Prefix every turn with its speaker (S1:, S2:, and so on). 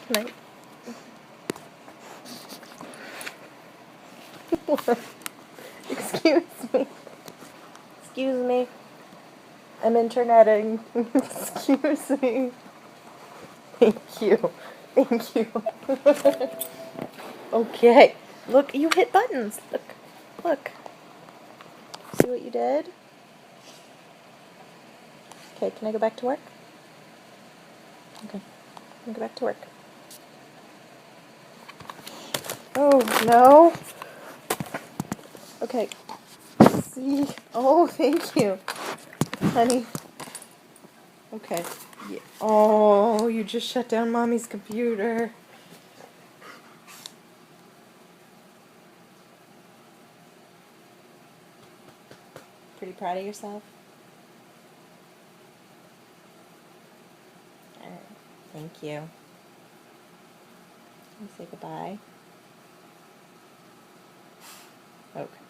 S1: Night. Excuse me. Excuse me. I'm interneting. Excuse me. Thank you. Thank you. Okay. Look, you hit buttons. Look. Look. See what you did? Okay, can I go back to work? Okay. Can I go back to work? Oh, no. Okay. See? Oh, thank you. Honey. Okay. Yeah. Oh, you just shut down Mommy's computer. Pretty proud of yourself? Alright. Thank you. Can you say goodbye? Okay.